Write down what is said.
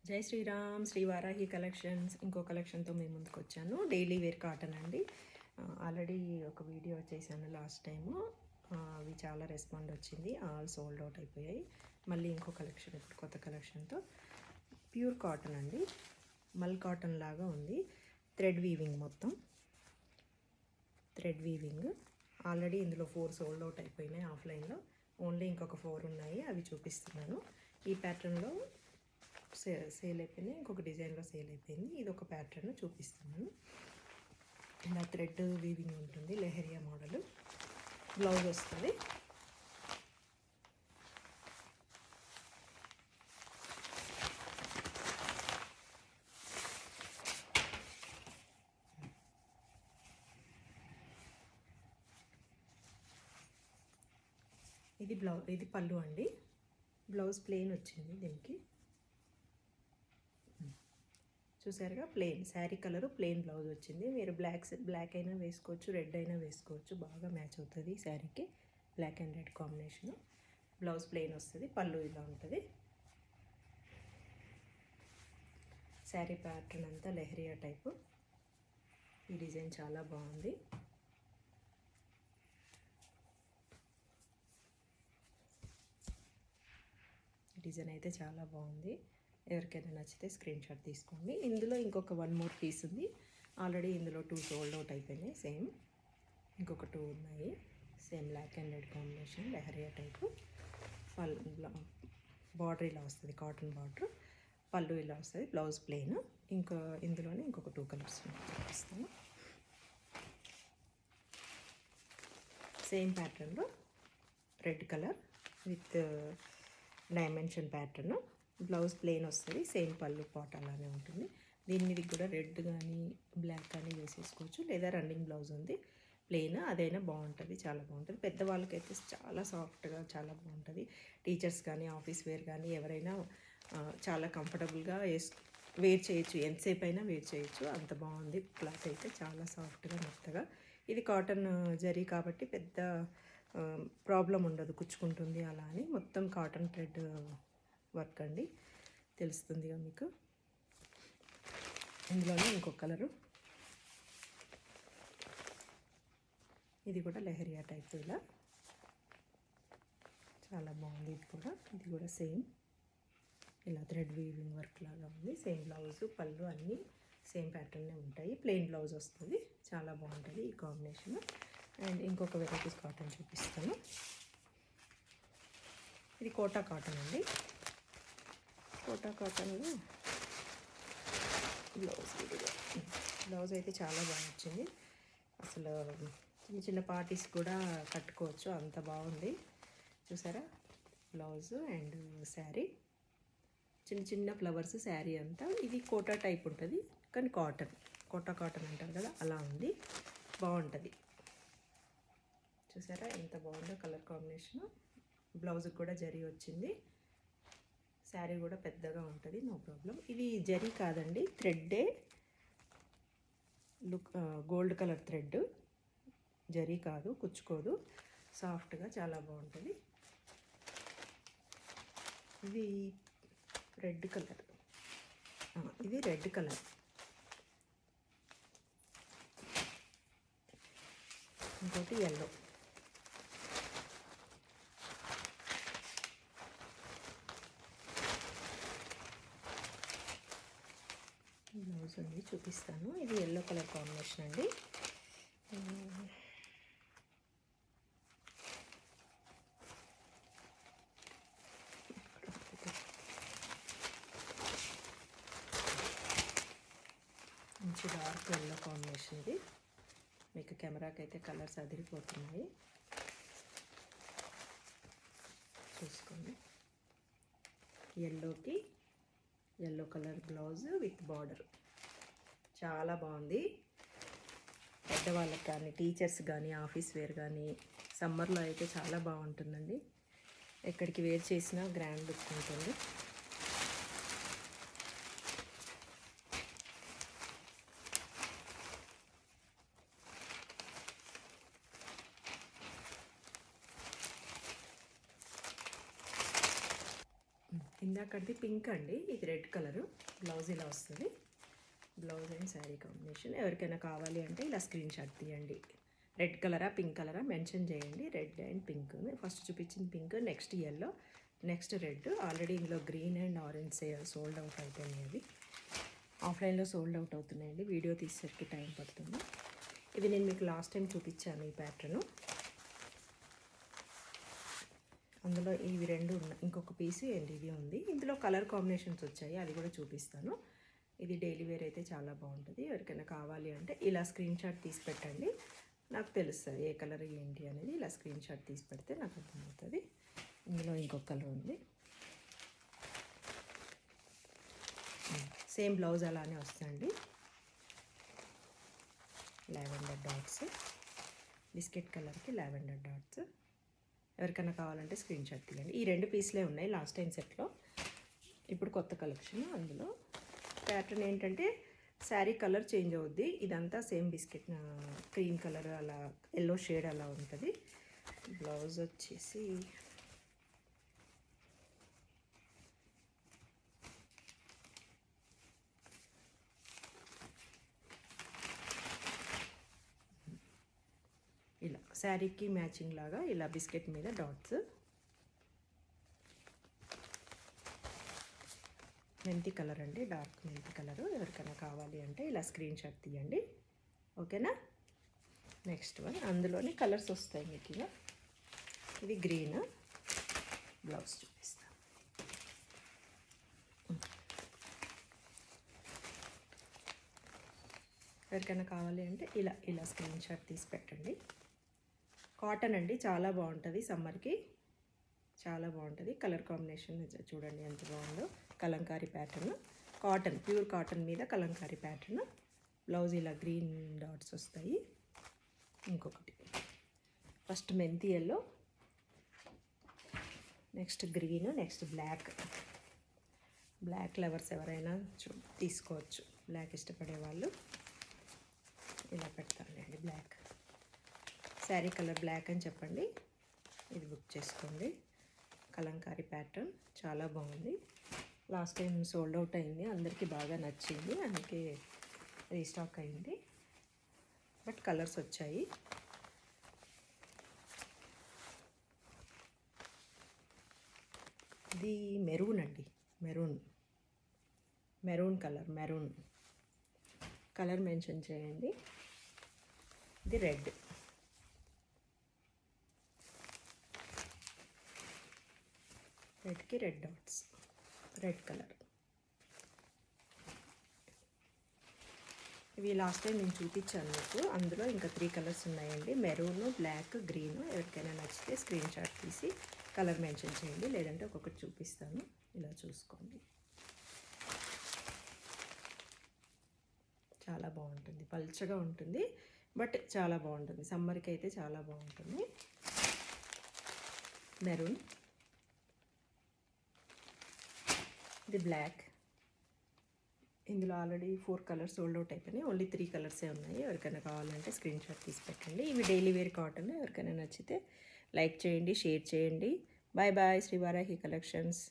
జై శ్రీరామ్ శ్రీ వారాహి కలెక్షన్స్ ఇంకో కలెక్షన్తో మేము ముందుకు వచ్చాను. డైలీ వేర్ కాటన్ అండి. ఆల్రెడీ ఒక వీడియో చేశాను లాస్ట్ టైము. అవి చాలా రెస్పాండ్ వచ్చింది. ఆల్ సోల్డ్ అవుట్ అయిపోయాయి. మళ్ళీ ఇంకో కలెక్షన్ ఇప్పుడు కొత్త కలెక్షన్తో ప్యూర్ కాటన్ అండి. మల్ కాటన్ లాగా ఉంది. థ్రెడ్ వీవింగ్, మొత్తం థ్రెడ్ వీవింగ్. ఆల్రెడీ ఇందులో 4 సోల్డ్ అవుట్ అయిపోయినాయి ఆఫ్లైన్లో. ఓన్లీ ఇంకొక 4 ఉన్నాయి, అవి చూపిస్తున్నాను. ఈ ప్యాటర్న్లో సేల్ అయిపోయింది, ఇంకొక డిజైన్లో సేల్ అయిపోయింది. ఇది ఒక ప్యాటర్న్ చూపిస్తున్నాను. ఇలా థ్రెడ్ వీవింగ్ ఉంటుంది, లెహరియా మోడల్. బ్లౌజ్ వస్తుంది. ఇది పళ్ళు అండి. బ్లౌజ్ ప్లెయిన్ వచ్చింది దీనికి. చూసారుగా, plain sari colour, plain blouse వచ్చింది. మీరు బ్లాక్ అయినా వేసుకోవచ్చు, రెడ్ అయినా వేసుకోవచ్చు. బాగా మ్యాచ్ అవుతుంది శారీకి. Black and red combination. Blouse plain వస్తుంది. పళ్ళు ఇలా ఉంటుంది. శారీ ప్యాటర్న్ అంతా లెహరియా టైపు. ఈ డిజైన్ చాలా బాగుంది. డిజైన్ అయితే చాలా బాగుంది. ఎవరికైనా నచ్చితే స్క్రీన్ షాట్ తీసుకోండి. ఇందులో ఇంకొక 1 మోర్ పీస్ ఉంది. ఆల్రెడీ ఇందులో 2 సోల్డ్ అవుట్ అయిపోయినాయి. సేమ్ ఇంకొక 2 ఉన్నాయి. Same black and red combination, leheriya type. Border ఇలా వస్తుంది, కాటన్ బార్డర్. పళ్ళు ఇలా వస్తుంది. Blouse plain. ఇందులోనే ఇంకొక 2 కలర్స్ చూపిస్తాను. సేమ్ ప్యాటర్న్లో red colour with dimension pattern. Blouse plain వస్తుంది. సేమ్ పళ్ళు పాట్ అలానే ఉంటుంది. దీని మీద కూడా రెడ్ కానీ బ్లాక్ కానీ వేసేసుకోవచ్చు, లేదా రన్నింగ్ బ్లౌజ్ ఉంది ప్లెయిన్, అదైనా బాగుంటుంది. చాలా బాగుంటుంది. పెద్దవాళ్ళకైతే చాలా సాఫ్ట్గా చాలా బాగుంటుంది. టీచర్స్ కానీ ఆఫీస్ వేర్ కానీ ఎవరైనా చాలా కంఫర్టబుల్గా వేర్ చేయొచ్చు. ఎంతసేపు అయినా వేర్ చేయొచ్చు. అంత బాగుంది. క్లాత్ అయితే చాలా సాఫ్ట్గా మెత్తగా. ఇది కాటన్ జరీ కాబట్టి పెద్ద ప్రాబ్లం ఉండదు, కుచ్చుకుంటుంది అలా అని. మొత్తం కాటన్ థ్రెడ్ వర్క్ అండి, తెలుస్తుందిగా మీకు. ఇందులోనే ఇంకొక కలరు. ఇది కూడా లెహరియా టైప్. ఇలా చాలా బాగుంది. ఇది కూడా సేమ్ ఇలా థ్రెడ్ వీవింగ్ వర్క్ లాగా ఉంది. సేమ్ బ్లౌజ్, పళ్ళు అన్నీ సేమ్ ప్యాటర్న్నే ఉంటాయి. ప్లెయిన్ బ్లౌజ్ వస్తుంది. చాలా బాగుంటుంది ఈ కాంబినేషన్. అండ్ ఇంకొక వెరైటీస్ కాటన్ చూపిస్తాను. ఇది కోటా కాటన్ అండి. కోటా కాటన్లో బ్లౌజ్ అయితే చాలా బాగా వచ్చింది. అసలు చిన్న చిన్న పార్టీస్ కూడా కట్టుకోవచ్చు, అంత బాగుంది. చూసారా, బ్లౌజ్ అండ్ శారీ. చిన్న చిన్న ఫ్లవర్స్ శారీ అంతా. ఇది కోటా టైప్ ఉంటుంది కానీ కోటా కాటన్ అంటారు కదా, అలా ఉంది. బాగుంటుంది. చూసారా ఎంత బాగుందో కలర్ కాంబినేషను. బ్లౌజ్కి కూడా జరీ వచ్చింది. శారీ కూడా పెద్దగా ఉంటుంది, నో ప్రాబ్లం. ఇది జరీ కాదండి, థ్రెడ్డే. గోల్డ్ కలర్ థ్రెడ్, జరీ కాదు, కుచ్చుకోదు. సాఫ్ట్గా చాలా బాగుంటుంది. ఇది రెడ్ కలర్. ఇది రెడ్ కలర్. ఇంకోటి ఎల్లో. బ్లౌజ్ ఉంది, చూపిస్తాను. ఇది ఎల్లో కలర్ కాంబినేషన్ అండి. మంచి డార్క్ ఎల్లో కాంబినేషన్. ఇది మీకు కెమెరాకి అయితే కలర్స్ అదిరిపోతున్నాయి, చూసుకోండి. ఎల్లోకి yellow colour blouse with border. చాలా బాగుంది. పెద్దవాళ్ళకి కానీ టీచర్స్ కానీ ఆఫీస్ వేర్ కానీ సమ్మర్లో అయితే చాలా బాగుంటుందండి. ఎక్కడికి వేర్ చేసినా గ్రాండ్ లుక్ ఉంటుంది. ఇందాకది పింక్ అండి, ఇది రెడ్ కలరు. బ్లౌజ్ ఇలా వస్తుంది. Blouse and sari combination. ఎవరికైనా కావాలి అంటే ఇలా స్క్రీన్ షాట్ తీయండి. రెడ్ కలరా పింక్ కలరా మెన్షన్ చేయండి. రెడ్ అండ్ పింక్, ఫస్ట్ చూపించిన pink, next yellow, next red. Already ఇందులో green and orange sold out అయిపోయినాయి. అవి ఆఫ్లైన్లో సోల్డ్ అవుట్ అవుతున్నాయండి. వీడియో తీసేసరికి టైం పడుతుంది. ఇది నేను మీకు లాస్ట్ టైం చూపించాను ఈ ప్యాటర్ను. అందులో ఇవి రెండు ఉన్నాయి, ఇంకొక పీసు అండ్ ఇది ఉంది. ఇందులో కలర్ కాంబినేషన్స్ వచ్చాయి, అది కూడా చూపిస్తాను. ఇది డైలీ వేర్ అయితే చాలా బాగుంటుంది. ఎవరికైనా కావాలి అంటే ఇలా స్క్రీన్ షాట్ తీసి పెట్టండి, నాకు తెలుస్తుంది ఏ కలర్ ఏంటి అనేది. ఇలా స్క్రీన్ షాట్ తీసి పెడితే నాకు అర్థమవుతుంది. ఇందులో ఇంకొక కలర్ ఉంది. సేమ్ బ్లౌజ్ అలానే వస్తుందండి. లావెండర్ డాట్స్, బిస్కెట్ కలర్కి లావెండర్ డాట్స్. ఎవరికైనా కావాలంటే స్క్రీన్ షాట్ తీయండి. ఈ రెండు పీస్లే ఉన్నాయి లాస్ట్ టైం సెట్లో. ఇప్పుడు కొత్త కలెక్షన్. అందులో ప్యాటర్న్ ఏంటంటే శారీ కలర్ చేంజ్ అవుద్ది. ఇదంతా సేమ్ బిస్కెట్ క్రీమ్ కలర్ అలా ఎల్లో షేడ్ అలా ఉంటుంది. బ్లౌజ్ వచ్చేసి ఇలా శారీకి మ్యాచింగ్ లాగా ఇలా బిస్కెట్ మీద డాట్స్. మెంతి కలర్ అండి, డార్క్ మెంతి కలరు. ఎవరికైనా కావాలి అంటే ఇలా స్క్రీన్ షాట్ తీయండి, ఓకేనా. నెక్స్ట్ వన్, అందులోనే కలర్స్ వస్తాయి మీకు. ఇలా ఇది గ్రీన్. బ్లౌజ్ చూపిస్తాను. ఎవరికైనా కావాలి అంటే ఇలా ఇలా స్క్రీన్ షాట్ తీసి పెట్టండి. కాటన్ అండి, చాలా బాగుంటుంది సమ్మర్కి, చాలా బాగుంటుంది. కలర్ కాంబినేషన్ చూడండి ఎంత బాగుందో. Kalamkari pattern, cotton, pure cotton మీద కలంకారీ ప్యాటర్న్. బ్లౌజ్ ఇలా గ్రీన్ డాట్స్ వస్తాయి. ఇంకొకటి ఫస్ట్ మెంతి yellow, next green, next black. Black lovers ఎవరైనా తీసుకోవచ్చు, బ్లాక్ ఇష్టపడే వాళ్ళు ఇలా పెడతానండి. బ్లాక్ శారీ కలర్ బ్లాక్ అని చెప్పండి, ఇది బుక్ చేసుకోండి. కలంకారీ ప్యాటర్న్ చాలా బాగుంది. లాస్ట్ టైం సోల్డ్ అవుట్ అయింది, అందరికీ బాగా నచ్చింది, అందుకే రీస్టాక్ అయింది. బట్ కలర్స్ వచ్చాయి. ఇది మెరూన్ అండి, maroon colour, maroon colour mention చేయండి. ఇది రెడ్, రెడ్కి రెడ్ డాట్స్, రెడ్ కలర్. ఇవి లాస్ట్ టైం నేను చూపించాను మీకు. అందులో ఇంకా 3 కలర్స్ ఉన్నాయండి, మెరూన్, బ్లాక్, గ్రీన్. ఎవరికైనా నచ్చితే స్క్రీన్ షాట్ తీసి కలర్ మెన్షన్ చేయండి, లేదంటే ఒక్కొక్కటి చూపిస్తాను. ఇలా చూసుకోండి, చాలా బాగుంటుంది. పల్చగా ఉంటుంది బట్ చాలా బాగుంటుంది. సమ్మర్కి అయితే చాలా బాగుంటుంది. మెరూన్, ఇది బ్లాక్. ఇందులో ఆల్రెడీ 4 కలర్స్ సోల్డ్ అవుట్ అయిపోయినాయి, ఓన్లీ 3 కలర్సే ఉన్నాయి. ఎవరికైనా కావాలంటే స్క్రీన్ షాట్ తీసి పెట్టండి. ఇవి డైలీ వేర్ కాటన్. ఎవరికైనా నచ్చితే లైక్ చేయండి, షేర్ చేయండి. Bye bye. Shri Varahi collections.